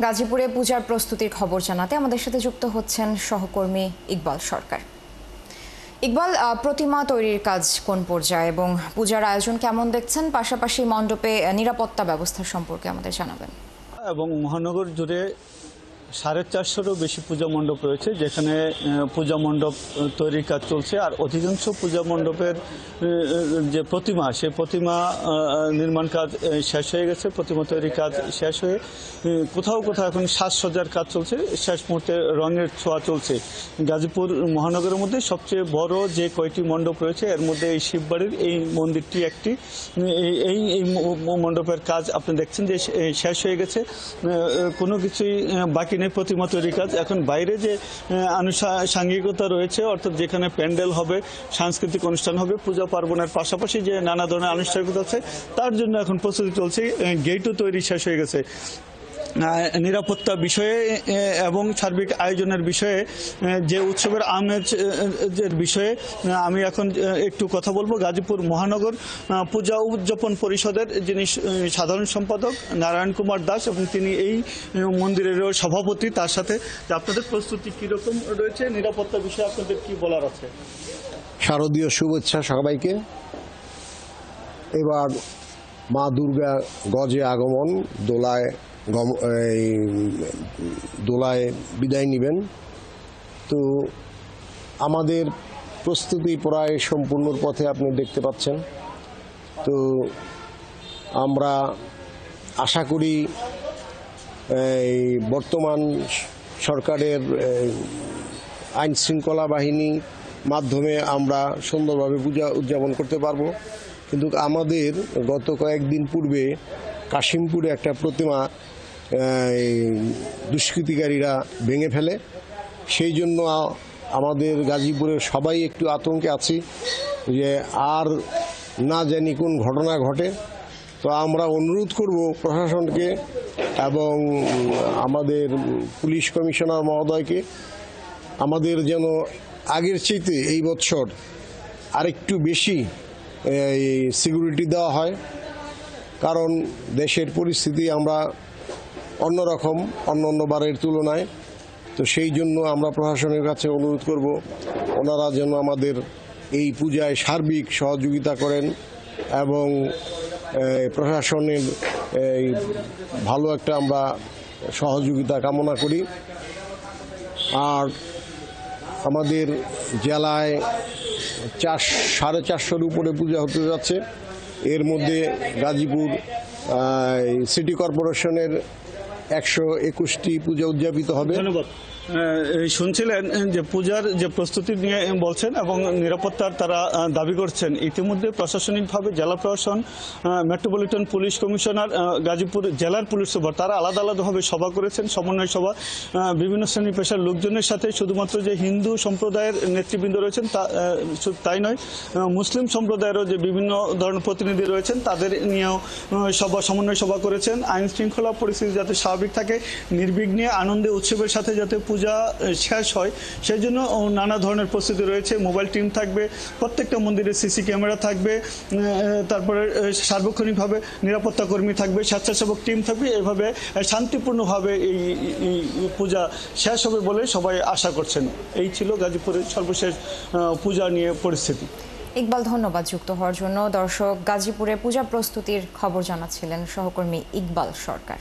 গাজীপুরে পূজার প্রস্তুতির খবর জানাতে আমাদের সাথে যুক্ত হচ্ছেন সহকর্মী ইকবাল সরকার। ইকবাল, প্রতিমা তৈরির কাজ কোন পর্যায়ে এবং পূজার আয়োজন কেমন দেখছেন, পাশাপাশি মণ্ডপে নিরাপত্তা ব্যবস্থা সম্পর্কে আমাদের জানাবেন। এবং মহানগর জুড়ে 450-এরও বেশি পূজা মণ্ডপ রয়েছে, যেখানে পূজা মণ্ডপ তৈরির কাজ চলছে। আর অধিকাংশ পূজা মণ্ডপের যে প্রতিমা, সেই প্রতিমা নির্মাণ কাজ শেষ হয়ে গেছে, প্রতিমা তৈরির কাজ শেষ হয়ে কোথাও কোথাও এখন সাজসজ্জার কাজ চলছে, শেষ মুহূর্তে রঙের ছোঁয়া চলছে। গাজীপুর মহানগরের মধ্যে সবচেয়ে বড় যে কয়টি মণ্ডপ রয়েছে, এর মধ্যে এই শিববাড়ির এই মন্দিরটি একটি। এই মণ্ডপের কাজ আপনি দেখছেন যে শেষ হয়ে গেছে, কোনো কিছুই বাকি নেই প্রতিমা তৈরির কাজ। এখন বাইরে যে আনুষাঙ্গিকতা রয়েছে, অর্থাৎ যেখানে প্যান্ডেল হবে, সাংস্কৃতিক অনুষ্ঠান হবে, পূজা পার্বণের পাশাপাশি যে নানা ধরনের আনুষ্ঠানিকতা আছে, তার জন্য এখন প্রস্তুতি চলছে। গেটও তৈরি শেষ হয়ে গেছে। নিরাপত্তা বিষয়ে এবং সার্বিক আয়োজনের বিষয়ে, যে উৎসবের আমেজের বিষয়ে আমি এখন একটু কথা বলবো। গাজীপুর মহানগর পূজা উদযাপন পরিষদের যিনি সাধারণ সম্পাদক নারায়ণ কুমার দাস, এবং তিনি এই মন্দিরেরও সভাপতি, তার সাথে আপনাদের প্রস্তুতি কীরকম রয়েছে, নিরাপত্তা বিষয়ে আপনাদের কি বলার আছে? শারদীয় শুভেচ্ছা সবাইকে। এবার মা দুর্গা গজে আগমন, দোলায় বিদায় নেবেন। তো আমাদের প্রস্তুতি প্রায় সম্পূর্ণর পথে আপনি দেখতে পাচ্ছেন। তো আমরা আশা করি বর্তমান সরকারের আইন শৃঙ্খলা বাহিনীর মাধ্যমে আমরা সুন্দরভাবে পূজা উদযাপন করতে পারবো। কিন্তু আমাদের গত কয়েকদিন পূর্বে কাশিমপুরে একটা প্রতিমা দুষ্কৃতিকারীরা ভেঙে ফেলে। সেই জন্য আমাদের গাজীপুরের সবাই একটু আতঙ্কে আছি যে আর না জানি কোন ঘটনা ঘটে। তো আমরা অনুরোধ করব প্রশাসনকে এবং আমাদের পুলিশ কমিশনার মহোদয়কে, আমাদের যেন আগের চাইতে এই বছর আরেকটু বেশি সিকিউরিটি দেওয়া হয়। কারণ দেশের পরিস্থিতি আমরা অন্যরকম অন্যবারের তুলনায়। তো সেই জন্য আমরা প্রশাসনের কাছে অনুরোধ করব, ওনারা যেন আমাদের এই পূজায় সার্বিক সহযোগিতা করেন এবং প্রশাসনের ভালো একটা আমরা সহযোগিতা কামনা করি। আর আমাদের জেলায় 450-এর উপরে পূজা হতে যাচ্ছে। এর মধ্যে গাজীপুর সিটি কর্পোরেশনের 121টি পূজা উদযাপিত হবে। ধন্যবাদ। শুনছিলেন যে পূজার যে প্রস্তুতি নিয়ে বলছেন এবং নিরাপত্তার তারা দাবি করছেন। ইতিমধ্যে প্রশাসনিকভাবে জেলা প্রশাসন, মেট্রোপলিটন পুলিশ কমিশনার, গাজীপুর জেলার পুলিশ সুপার, তারা আলাদা আলাদাভাবে সভা করেছেন, সমন্বয় সভা। বিভিন্ন শ্রেণী পেশার লোকজনের সাথে শুধুমাত্র যে হিন্দু সম্প্রদায়ের নেতৃবৃন্দ রয়েছেন তাই নয়, মুসলিম সম্প্রদায়েরও যে বিভিন্ন ধরনের প্রতিনিধি রয়েছেন, তাদের নিয়েও সমন্বয় সভা করেছেন। আইন শৃঙ্খলা পরিস্থিতি যাতে স্বাভাবিক থাকে, নির্বিঘ্নে আনন্দে উৎসবের সাথে যাতে পূজা শেষ হয়, সেই জন্য নানা ধরনের প্রস্তুতি রয়েছে। মোবাইল টিম থাকবে, প্রত্যেকটা মন্দিরে সিসি ক্যামেরা থাকবে, তারপরে সার্বক্ষণিকভাবে নিরাপত্তা কর্মী থাকবে, স্বেচ্ছাসেবক টিম থাকবে। এভাবে শান্তিপূর্ণভাবে এই পূজা শেষ হবে বলে সবাই আশা করছেন। এই ছিল গাজীপুরের সর্বশেষ পূজা নিয়ে পরিস্থিতি। ইকবাল, ধন্যবাদ যুক্ত হওয়ার জন্য। দর্শক, গাজীপুরে পূজা প্রস্তুতির খবর জানাচ্ছিলেন সহকর্মী ইকবাল সরকার।